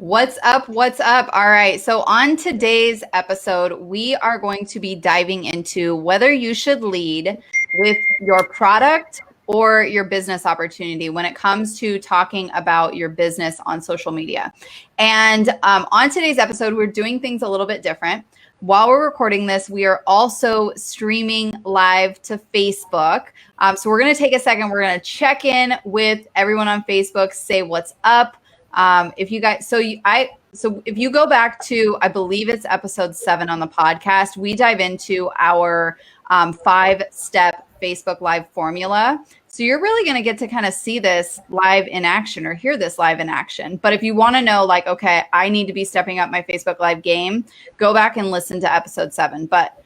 What's up? What's up? All right. So, on today's episode, we are going to be diving into whether you should lead with your product or your business opportunity when it comes to talking about your business on social media. And on today's episode, we're doing things a little bit different. While we're recording this, we are also streaming live to Facebook. So, we're going to take a second. We're going to check in with everyone on Facebook, say what's up. If you guys, so if you go back to, I believe it's episode 7 on the podcast, we dive into our 5-step Facebook Live formula. So you're really going to get to kind of see this live in action or hear this live in action. But if you want to know, like, okay, I need to be stepping up my Facebook Live game, go back and listen to episode 7. But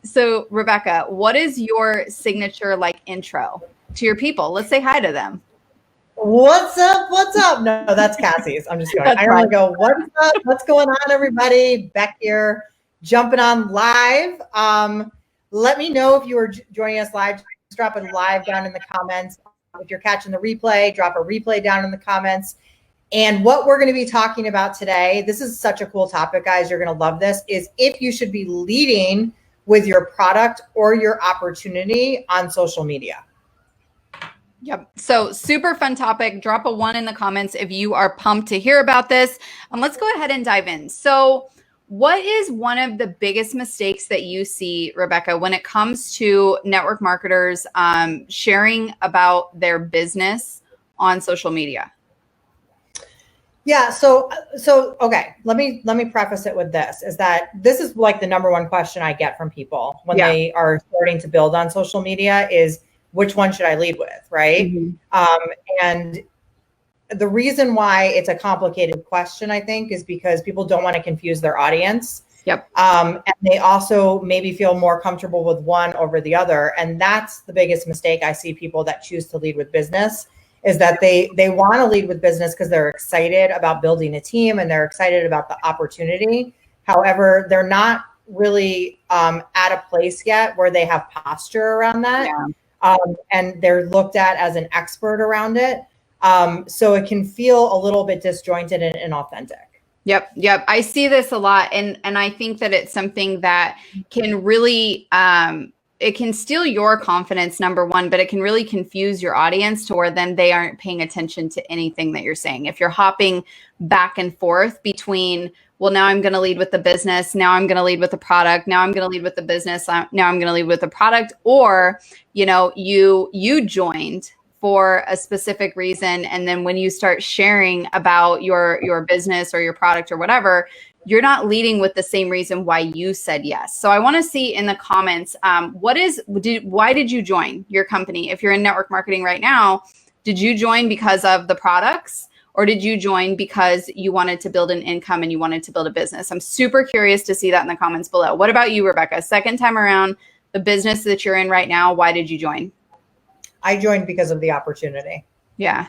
so Rebecca, what is your signature like intro to your people? Let's say hi to them. What's up? What's up? No, that's Cassie's. I'm just going. I normally go, what's up? What's going on, everybody? Beck here, jumping on live. Let me know if you are joining us live. Just drop a live down in the comments. If you're catching the replay, drop a replay down in the comments. And what we're going to be talking about today, this is such a cool topic, guys. You're going to love this, is if you should be leading with your product or your opportunity on social media. Yep. So super fun topic. Drop a 1 in the comments if you are pumped to hear about this. And let's go ahead and dive in. So what is one of the biggest mistakes that you see, Rebecca, when it comes to network marketers sharing about their business on social media? Yeah. So okay. Let me preface it with this, is that this is like the number one question I get from people when they are starting to build on social media is, which one should I lead with, right? Mm-hmm. And the reason why it's a complicated question, I think, is because people don't want to confuse their audience. Yep. And they also maybe feel more comfortable with one over the other. And that's the biggest mistake I see people that choose to lead with business, is that they want to lead with business because they're excited about building a team and they're excited about the opportunity. However, they're not really at a place yet where they have posture around that. Yeah. And they're looked at as an expert around it. So it can feel a little bit disjointed and inauthentic. Yep. I see this a lot. And I think that it's something that can really, it can steal your confidence, number one, but it can really confuse your audience to where then they aren't paying attention to anything that you're saying. If you're hopping back and forth between, well, now I'm going to lead with the business. Now I'm going to lead with the product. Now I'm going to lead with the business. Now I'm going to lead with the product. Or, you joined for a specific reason. And then when you start sharing about your business or your product or whatever, you're not leading with the same reason why you said yes. So I want to see in the comments, why did you join your company? If you're in network marketing right now, did you join because of the products? Or did you join because you wanted to build an income and you wanted to build a business? I'm super curious to see that in the comments below. What about you, Rebecca? Second time around, the business that you're in right now, why did you join? I joined because of the opportunity. Yeah.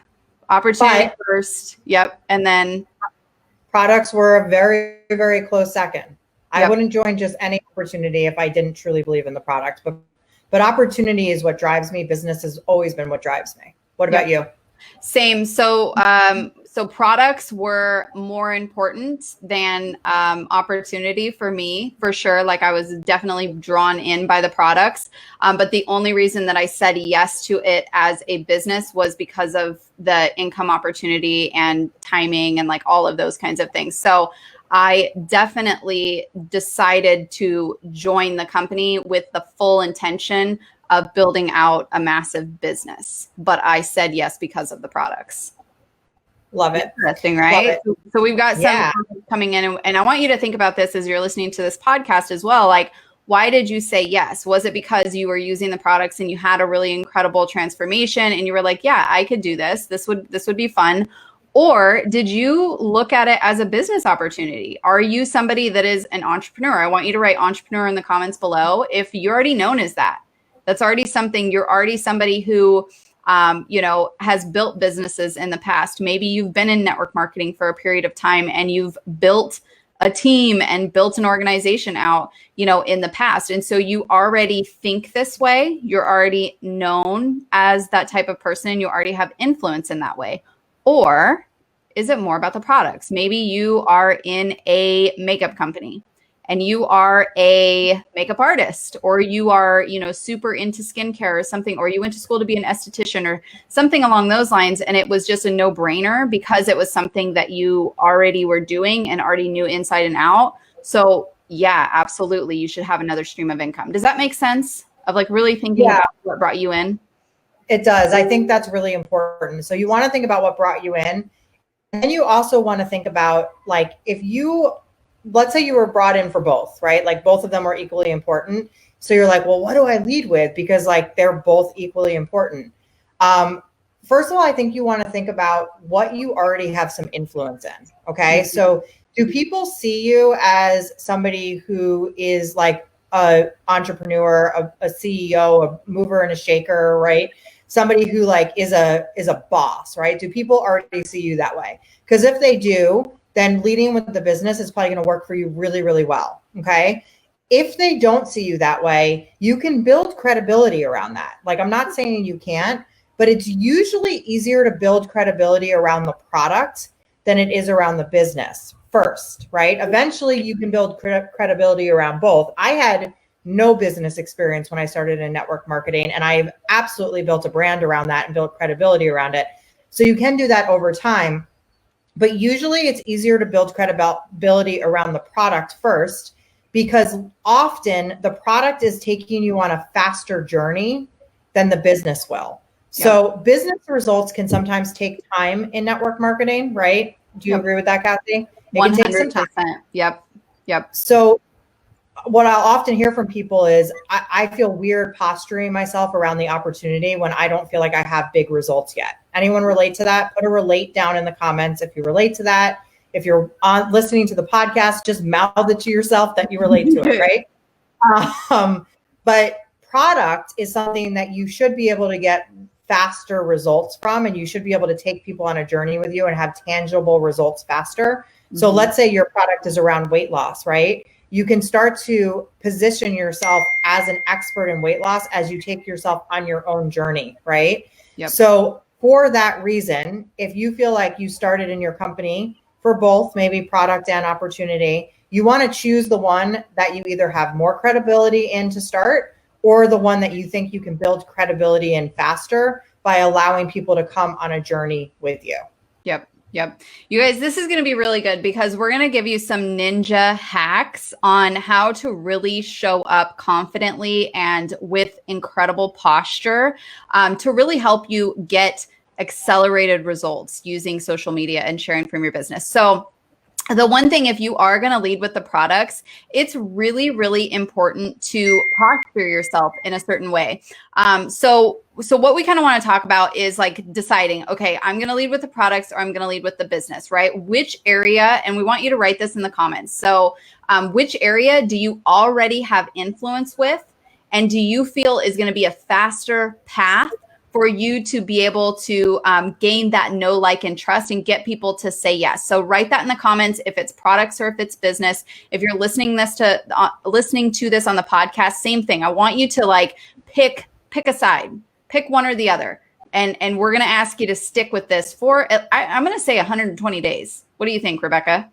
Opportunity first. Yep. And then products were a very, very close second. Yep. I wouldn't join just any opportunity if I didn't truly believe in the product. But opportunity is what drives me. Business has always been what drives me. What about you? Same. So products were more important than opportunity for me, for sure. Like I was definitely drawn in by the products. But the only reason that I said yes to it as a business was because of the income opportunity and timing and like all of those kinds of things. So I definitely decided to join the company with the full intention of building out a massive business, but I said yes because of the products. Love it. Interesting, right? So we've got some coming in, and I want you to think about this as you're listening to this podcast as well. Like, why did you say yes? Was it because you were using the products and you had a really incredible transformation and you were like, yeah, I could do this. This would be fun. Or did you look at it as a business opportunity? Are you somebody that is an entrepreneur? I want you to write entrepreneur in the comments below if you're already known as that. That's already something. You're already somebody who, has built businesses in the past. Maybe you've been in network marketing for a period of time and you've built a team and built an organization out, in the past. And so you already think this way. You're already known as that type of person. You already have influence in that way. Or is it more about the products? Maybe you are in a makeup company and you are a makeup artist, or you are, super into skincare or something, or you went to school to be an esthetician or something along those lines. And it was just a no-brainer because it was something that you already were doing and already knew inside and out. So yeah, absolutely. You should have another stream of income. Does that make sense of like really thinking about what brought you in? It does. I think that's really important. So you want to think about what brought you in. And you also want to think about, like, let's say you were brought in for both, right? Like both of them are equally important. So you're like, well, what do I lead with? Because like they're both equally important. First of all, I think you want to think about what you already have some influence in. Okay. Mm-hmm. So do people see you as somebody who is like a entrepreneur, a CEO, a mover and a shaker, right? Somebody who like is a boss, right? Do people already see you that way? Because if they do, then leading with the business is probably going to work for you really, really well. Okay. If they don't see you that way, you can build credibility around that. Like, I'm not saying you can't, but it's usually easier to build credibility around the product than it is around the business first, right? Eventually you can build credibility around both. I had no business experience when I started in network marketing, and I've absolutely built a brand around that and built credibility around it. So you can do that over time, but usually it's easier to build credibility around the product first, because often the product is taking you on a faster journey than the business will. So business results can sometimes take time in network marketing, right? Do you agree with that, Kathy? 100%. Yep. So what I'll often hear from people is I feel weird posturing myself around the opportunity when I don't feel like I have big results yet. Anyone relate to that? Put a relate down in the comments if you relate to that. If you're listening to the podcast, just mouth it to yourself that you relate to it, right? But product is something that you should be able to get faster results from, and you should be able to take people on a journey with you and have tangible results faster. Mm-hmm. So let's say your product is around weight loss, right? You can start to position yourself as an expert in weight loss as you take yourself on your own journey, right? Yep. So for that reason, if you feel like you started in your company for both, maybe product and opportunity, you want to choose the one that you either have more credibility in to start, or the one that you think you can build credibility in faster by allowing people to come on a journey with you. Yep. You guys, this is going to be really good because we're going to give you some ninja hacks on how to really show up confidently and with incredible posture to really help you get accelerated results using social media and sharing from your business. So the one thing, if you are going to lead with the products, it's really, really important to posture yourself in a certain way. So what we kind of want to talk about is like deciding, okay, I'm going to lead with the products or I'm going to lead with the business, right? Which area, and we want you to write this in the comments. So which area do you already have influence with? And do you feel is going to be a faster path for you to be able to gain that know, like, and trust and get people to say yes? So write that in the comments if it's products or if it's business. If you're listening to this on the podcast, same thing. I want you to like pick a side, pick one or the other. And we're going to ask you to stick with this for, I'm going to say 120 days. What do you think, Rebecca?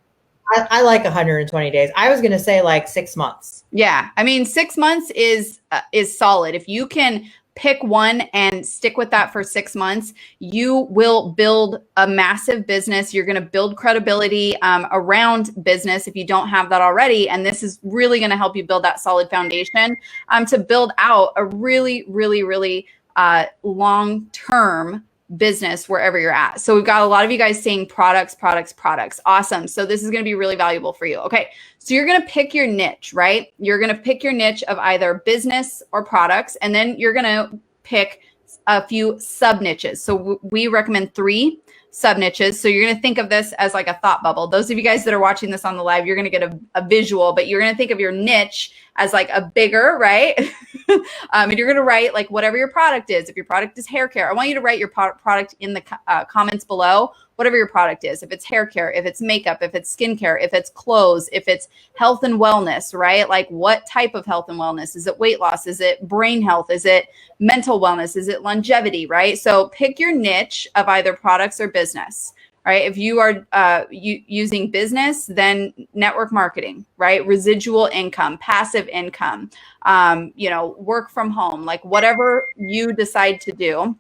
I like 120 days. I was going to say like 6 months. Yeah. I mean, 6 months is solid. If you can pick one and stick with that for 6 months, you will build a massive business. You're going to build credibility around business if you don't have that already. And this is really going to help you build that solid foundation to build out a really, really, really long-term business wherever you're at. So we've got a lot of you guys saying products. Awesome. So this is going to be really valuable for you. Okay. So you're going to pick your niche, right? You're going to pick your niche of either business or products, and then you're going to pick a few sub niches. So we recommend 3 sub niches. So you're going to think of this as like a thought bubble. Those of you guys that are watching this on the live, you're going to get a visual, but you're going to think of your niche as like a bigger, right? And you're going to write like whatever your product is. If your product is hair care, I want you to write your product in the comments below, whatever your product is. If it's hair care, if it's makeup, if it's skincare, if it's clothes, if it's health and wellness, right? Like what type of health and wellness? Is it weight loss? Is it brain health? Is it mental wellness? Is it longevity, right? So pick your niche of either products or business. right? If you are using business, then network marketing, right? Residual income, passive income, work from home, like whatever you decide to do,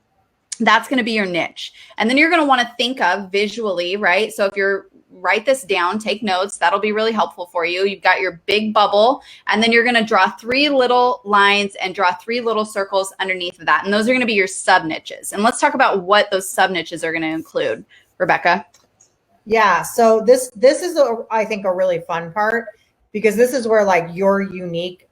that's going to be your niche. And then you're going to want to think of visually, right? So if you're write this down, take notes, that'll be really helpful for you. You've got your big bubble, and then you're going to draw 3 little lines and draw 3 little circles underneath of that. And those are going to be your sub niches. And let's talk about what those sub niches are going to include. Rebecca. Yeah. So this is, I think, a really fun part, because this is where like your unique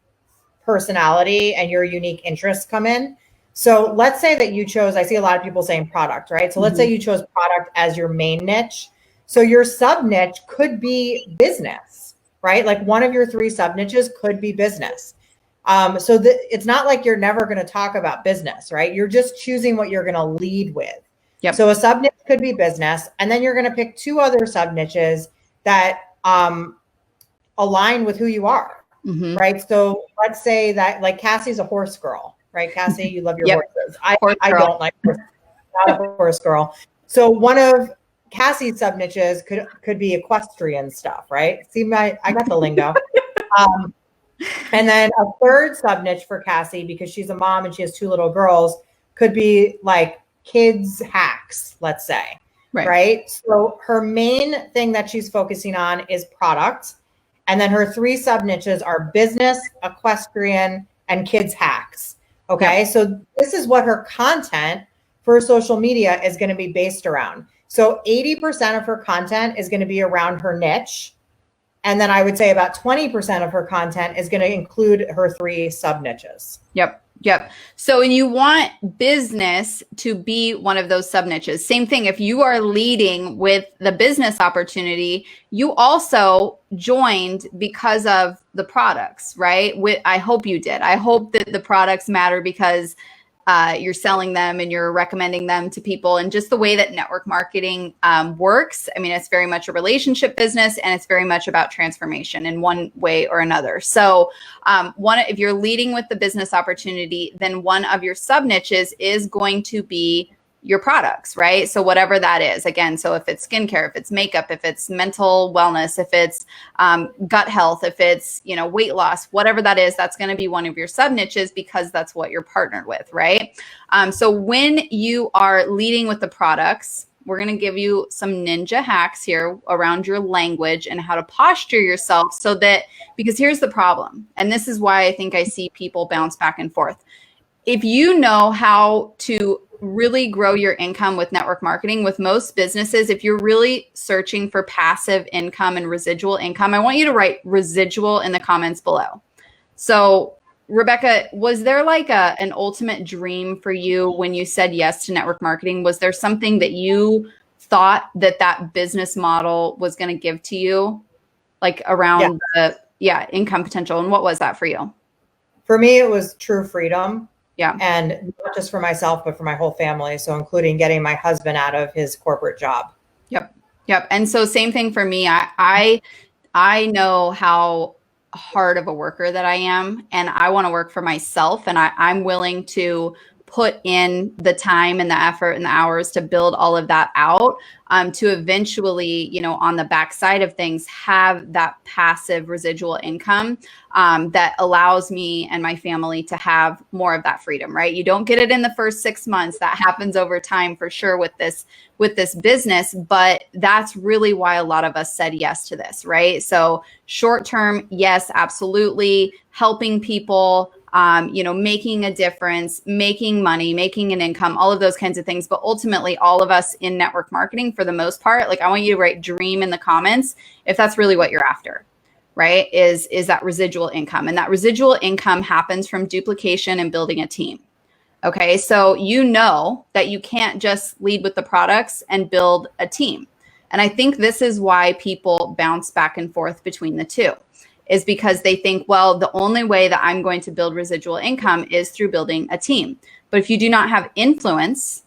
personality and your unique interests come in. So let's say that you chose, I see a lot of people saying product, right? So let's say you chose product as your main niche. So your sub niche could be business, right? Like one of your 3 sub niches could be business. It's not like you're never going to talk about business, right? You're just choosing what you're going to lead with. Yep. So a sub niche could be business, and then you're going to pick 2 other sub niches that align with who you are, right? So let's say that like Cassie's a horse girl, right? Cassie, you love your horses. I don't like horses. I'm not a horse girl. So one of Cassie's sub niches could be equestrian stuff, right? See, I got the lingo. And then a third sub niche for Cassie, because she's a mom and she has 2 little girls, could be like kids hacks, let's say, right? So her main thing that she's focusing on is product. And then her 3 sub niches are business, equestrian, and kids hacks. Okay. Yep. So this is what her content for social media is going to be based around. So 80% of her content is going to be around her niche. And then I would say about 20% of her content is going to include her 3 sub niches. Yep. So you want business to be one of those sub niches. Same thing. If you are leading with the business opportunity, you also joined because of the products, right? I hope you did. I hope that the products matter because you're selling them and you're recommending them to people, and just the way that network marketing works. I mean, it's very much a relationship business, and it's very much about transformation in one way or another. So if you're leading with the business opportunity, then one of your sub niches is going to be your products, right? So whatever that is, again, so if it's skincare, if it's makeup, if it's mental wellness, if it's gut health, if it's, weight loss, whatever that is, that's going to be one of your sub niches because that's what you're partnered with, right? So when you are leading with the products, we're going to give you some ninja hacks here around your language and how to posture yourself because here's the problem. And this is why I think I see people bounce back and forth. If you know how to really grow your income with network marketing, with most businesses, if you're really searching for passive income and residual income, I want you to write residual in the comments below. So Rebecca, was there like an ultimate dream for you when you said yes to network marketing? Was there something that you thought that business model was going to give to you, like around the income potential? And what was that for you? For me, it was true freedom. Yeah. And not just for myself, but for my whole family. So including getting my husband out of his corporate job. Yep. And so same thing for me. I know how hard of a worker that I am, and I want to work for myself, and I'm willing to put in the time and the effort and the hours to build all of that out, to eventually, on the backside of things, have that passive residual income that allows me and my family to have more of that freedom, right? You don't get it in the first 6 months. That happens over time for sure with this business, but that's really why a lot of us said yes to this, right? So short term, yes, absolutely. Helping people, making a difference, making money, making an income, all of those kinds of things. But ultimately, all of us in network marketing, for the most part, like I want you to write dream in the comments if that's really what you're after, right? Is that residual income. And that residual income happens from duplication and building a team. Okay, so you know that you can't just lead with the products and build a team. And I think this is why people bounce back and forth between the two, is because they think, well, the only way that I'm going to build residual income is through building a team. But if you do not have influence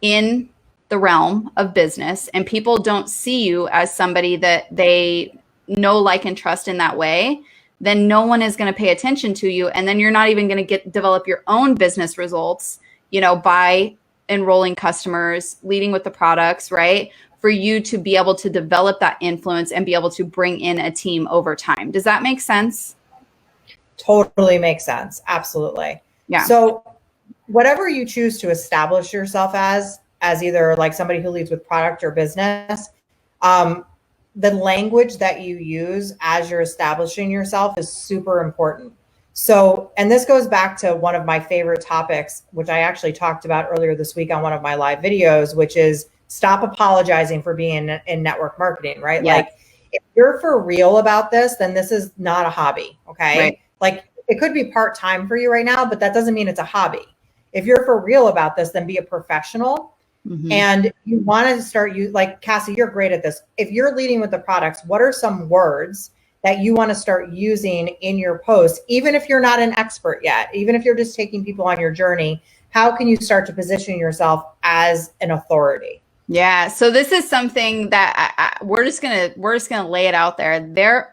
in the realm of business and people don't see you as somebody that they know, like, and trust in that way, then no one is going to pay attention to you. And then you're not even going to develop your own business results, by enrolling customers, leading with the products, right? for you to be able to develop that influence and be able to bring in a team over time. Does that make sense? Totally makes sense. Absolutely. Yeah. So whatever you choose to establish yourself as either like somebody who leads with product or business, the language that you use as you're establishing yourself is super important. So, and this goes back to one of my favorite topics, which I actually talked about earlier this week on one of my live videos, which is stop apologizing for being in network marketing, right? Yes. Like if you're for real about this, then this is not a hobby. Okay. Right. Like it could be part-time for you right now, but that doesn't mean it's a hobby. If you're for real about this, then be a professional. Mm-hmm. And you want to start, like Cassie, you're great at this. If you're leading with the products, what are some words that you want to start using in your posts, even if you're not an expert yet, even if you're just taking people on your journey? How can you start to position yourself as an authority? Yeah. So this is something that we're just gonna lay it out there.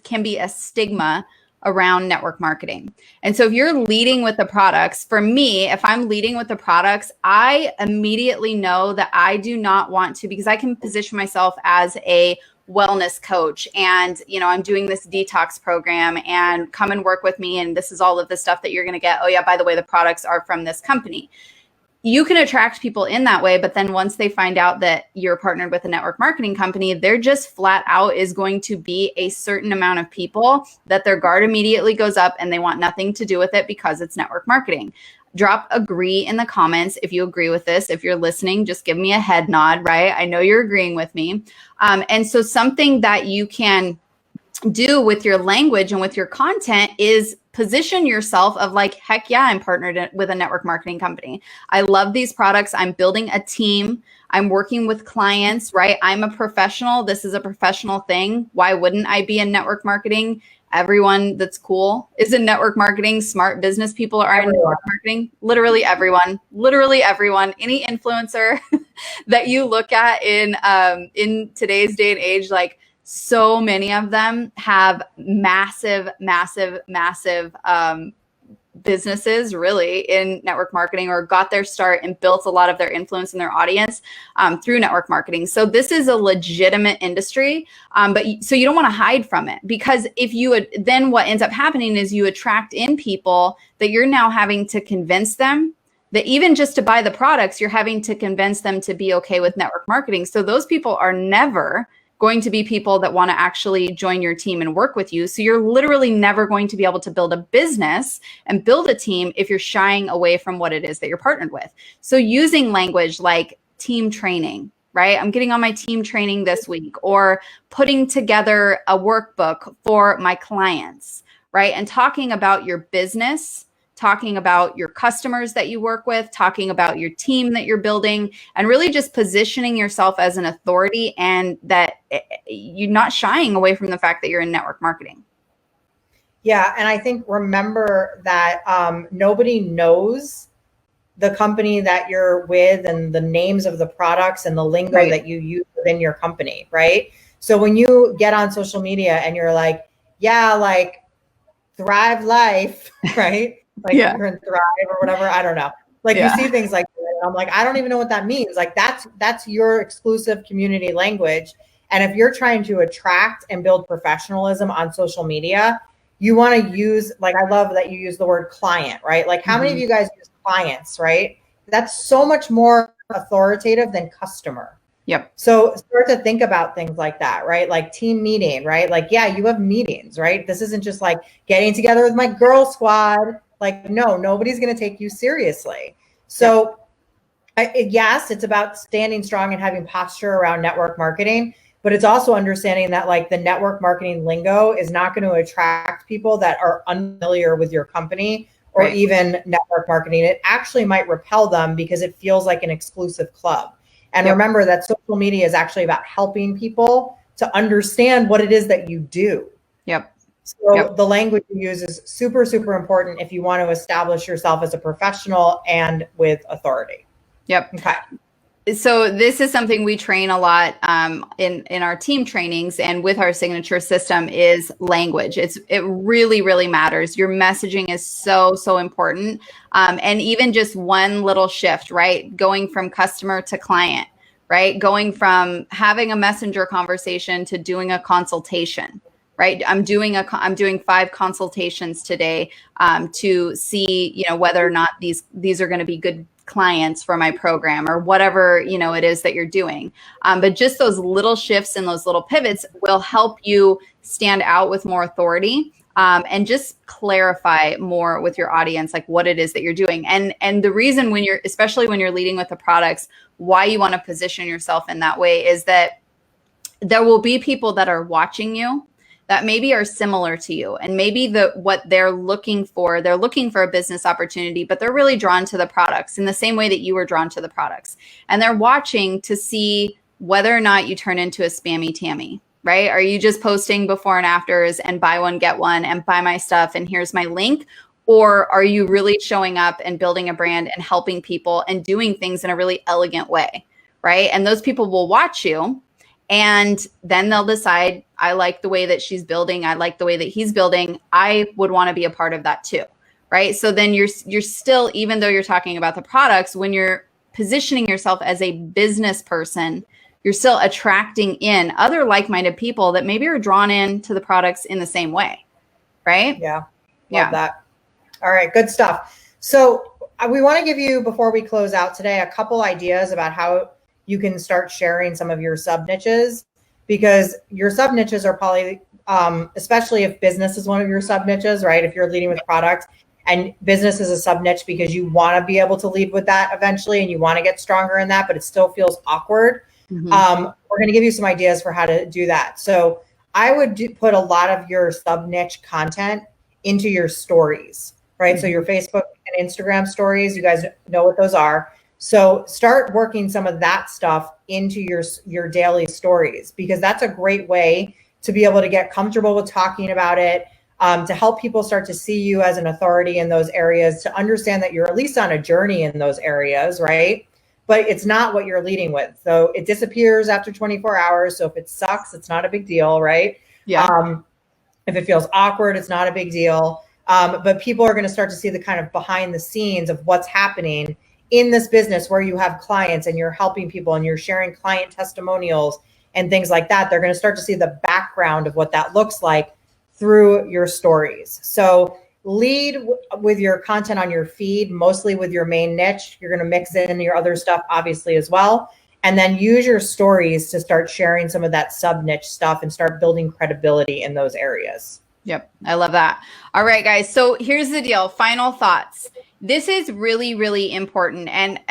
Can be a stigma around network marketing. And so if you're leading with the products, for me, if I'm leading with the products, I immediately know that I do not want to, because I can position myself as a wellness coach and, I'm doing this detox program and come and work with me. And this is all of the stuff that you're going to get. Oh yeah, by the way, the products are from this company. You can attract people in that way, but then once they find out that you're partnered with a network marketing company, they're just flat out is going to be a certain amount of people that their guard immediately goes up and they want nothing to do with it because it's network marketing. Drop agree in the comments if you agree with this. If you're listening, just give me a head nod, right? I know you're agreeing with me. And so something that you can do with your language and with your content is position yourself of like, heck yeah, I'm partnered with a network marketing company. I love these products. I'm building a team. I'm working with clients, right? I'm a professional. This is a professional thing. Why wouldn't I be in network marketing? Everyone that's cool is in network marketing. Smart business people are in network marketing. Literally everyone, any influencer that you look at in today's day and age, like, so many of them have massive businesses really in network marketing, or got their start and built a lot of their influence in their audience through network marketing. So this is a legitimate industry, so you don't want to hide from it, because if you then what ends up happening is you attract in people that you're now having to convince them that even just to buy the products, you're having to convince them to be okay with network marketing. So those people are never going to be people that want to actually join your team and work with you. So you're literally never going to be able to build a business and build a team if you're shying away from what it is that you're partnered with. So using language like team training, right? I'm getting on my team training this week, or putting together a workbook for my clients, right? And talking about your business, talking about your customers that you work with, talking about your team that you're building, and really just positioning yourself as an authority, and that you're not shying away from the fact that you're in network marketing. Yeah. And I think remember that nobody knows the company that you're with and the names of the products and the lingo Right. that you use within your company, right? So when you get on social media and you're like, yeah, like Thrive Life, right? Like Yeah. you're in Thrive or whatever. I don't know. Like Yeah. you see things like that, and I'm like, I don't even know what that means. Like that's your exclusive community language. And if you're trying to attract and build professionalism on social media, you want to use, like, I love that you use the word client, right? Like how many of you guys use clients, right? That's so much more authoritative than customer. Yep. So start to think about things like that, right? Like team meeting, right? Like, yeah, you have meetings, right? This isn't just like getting together with my girl squad. Like, no, nobody's going to take you seriously. So yes, it's about standing strong and having posture around network marketing, but it's also understanding that like the network marketing lingo is not going to attract people that are unfamiliar with your company or Right. even network marketing. It actually might repel them because it feels like an exclusive club. And Yep. remember that social media is actually about helping people to understand what it is that you do. Yep. So the language you use is super, super important if you want to establish yourself as a professional and with authority. Yep. Okay. So this is something we train a lot in our team trainings, and with our signature system is language. It really, really matters. Your messaging is so important. And even just one little shift, right? Going from customer to client, right? Going from having a messenger conversation to doing a consultation, right? I'm doing 5 consultations today to see, you know, whether or not these are going to be good clients for my program or whatever, you know, it is that you're doing. But just those little shifts and those little pivots will help you stand out with more authority. And just clarify more with your audience, like what it is that you're doing. And the reason especially when you're leading with the products, why you want to position yourself in that way is that there will be people that are watching you that maybe are similar to you. And maybe what they're looking for a business opportunity, but they're really drawn to the products in the same way that you were drawn to the products. And they're watching to see whether or not you turn into a spammy Tammy. Right? Are you just posting before and afters and buy one, get one and buy my stuff and here's my link? Or are you really showing up and building a brand and helping people and doing things in a really elegant way? Right? And those people will watch you and then they'll decide, I like the way that she's building. I like the way that he's building. I would want to be a part of that too. Right? So then you're still, even though you're talking about the products, when you're positioning yourself as a business person, you're still attracting in other like-minded people that maybe are drawn into the products in the same way, right? Yeah, love that. All right, good stuff. So we want to give you, before we close out today, a couple ideas about how you can start sharing some of your sub-niches, because your sub-niches are probably, especially if business is one of your sub-niches, right? If you're leading with products and business is a sub-niche because you want to be able to lead with that eventually and you want to get stronger in that, but it still feels awkward. Mm-hmm. We're going to give you some ideas for how to do that. So I would put a lot of your sub-niche content into your stories, right? Mm-hmm. So your Facebook and Instagram stories, you guys know what those are. So start working some of that stuff into your daily stories, because that's a great way to be able to get comfortable with talking about it, to help people start to see you as an authority in those areas, to understand that you're at least on a journey in those areas, right? But it's not what you're leading with. So it disappears after 24 hours. So if it sucks, it's not a big deal, right? Yeah. If it feels awkward, it's not a big deal. But people are going to start to see the kind of behind the scenes of what's happening in this business where you have clients and you're helping people and you're sharing client testimonials and things like that. They're going to start to see the background of what that looks like through your stories. So lead with your content on your feed, mostly with your main niche. You're going to mix in your other stuff, obviously, as well. And then use your stories to start sharing some of that sub-niche stuff and start building credibility in those areas. Yep. I love that. All right, guys. So here's the deal. Final thoughts. This is really, really important. And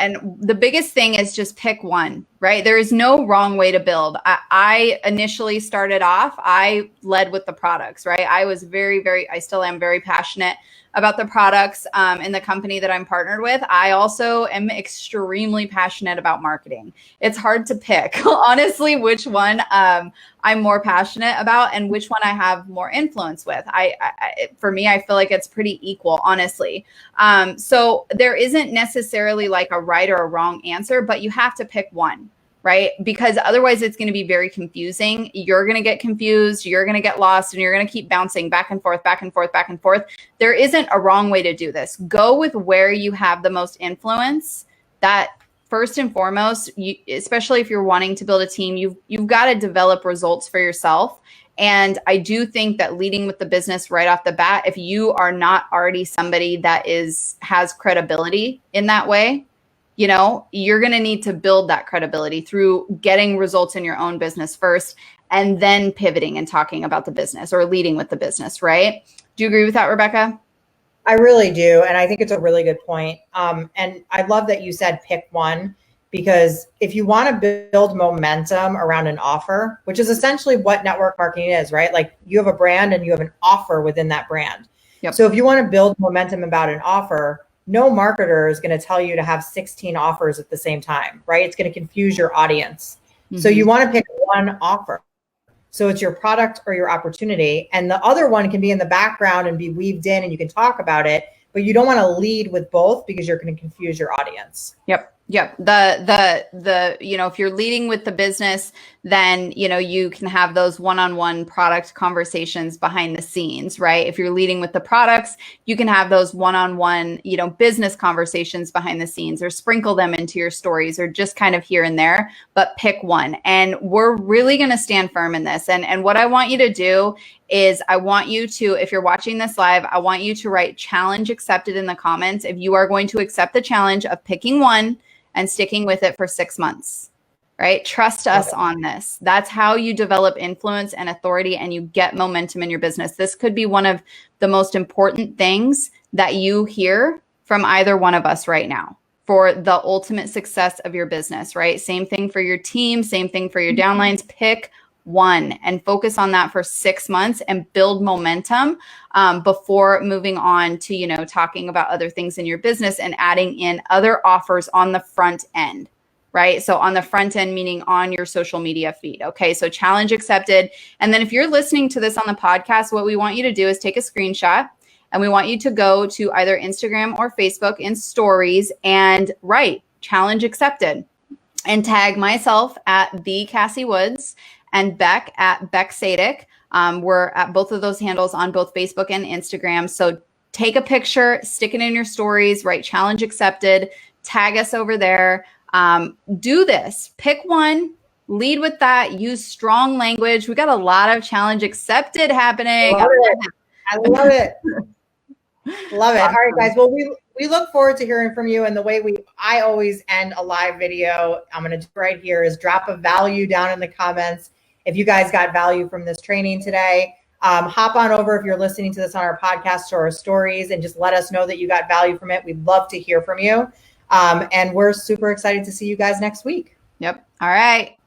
the biggest thing is just pick one, right? There is no wrong way to build. I initially started off, I led with the products, right? I was I still am very passionate about the products in the company that I'm partnered with. I also am extremely passionate about marketing. It's hard to pick, honestly, which one I'm more passionate about and which one I have more influence with. For me, I feel like it's pretty equal, honestly. So there isn't necessarily like a right or a wrong answer, but you have to pick one. Right? Because otherwise it's going to be very confusing. You're going to get confused. You're going to get lost and you're going to keep bouncing back and forth, back and forth, back and forth. There isn't a wrong way to do this. Go with where you have the most influence. That first and foremost, especially if you're wanting to build a team, you've got to develop results for yourself. And I do think that leading with the business right off the bat, if you are not already somebody that has credibility in that way, you know, you're going to need to build that credibility through getting results in your own business first and then pivoting and talking about the business or leading with the business, right? Do you agree with that, Rebecca? I really do. And I think it's a really good point. And I love that you said pick one, because if you want to build momentum around an offer, which is essentially what network marketing is, right? Like you have a brand and you have an offer within that brand. Yep. So if you want to build momentum about an offer, no marketer is going to tell you to have 16 offers at the same time, right? It's going to confuse your audience. Mm-hmm. So you want to pick one offer. So it's your product or your opportunity. And the other one can be in the background and be weaved in and you can talk about it, but you don't want to lead with both because you're going to confuse your audience. Yep. Yep. If you're leading with the business, then, you can have those one-on-one product conversations behind the scenes, right? If you're leading with the products, you can have those one-on-one, business conversations behind the scenes, or sprinkle them into your stories, or just kind of here and there, but pick one. And we're really going to stand firm in this. And what I want you to do is, I want you to, if you're watching this live, I want you to write challenge accepted in the comments if you are going to accept the challenge of picking one and sticking with it for 6 months, right? Trust us on this. That's how you develop influence and authority, and you get momentum in your business. This could be one of the most important things that you hear from either one of us right now for the ultimate success of your business, right? Same thing for your team, same thing for your downlines. Pick one and focus on that for 6 months and build momentum before moving on to, talking about other things in your business and adding in other offers on the front end, right? So on the front end, meaning on your social media feed. Okay. So challenge accepted. And then if you're listening to this on the podcast, what we want you to do is take a screenshot, and we want you to go to either Instagram or Facebook in stories and write challenge accepted, and tag myself at the Cassie Woods and Beck at Beck Sadik. We're at both of those handles on both Facebook and Instagram. So take a picture, stick it in your stories, write challenge accepted, tag us over there. Do this, pick one, lead with that, use strong language. We got a lot of challenge accepted happening. I love it. Love it. All right, guys. Well, we look forward to hearing from you. And the way I always end a live video, I'm going to do right here, is drop a value down in the comments. If you guys got value from this training today, hop on over if you're listening to this on our podcast or our stories, and just let us know that you got value from it. We'd love to hear from you. And we're super excited to see you guys next week. Yep. All right.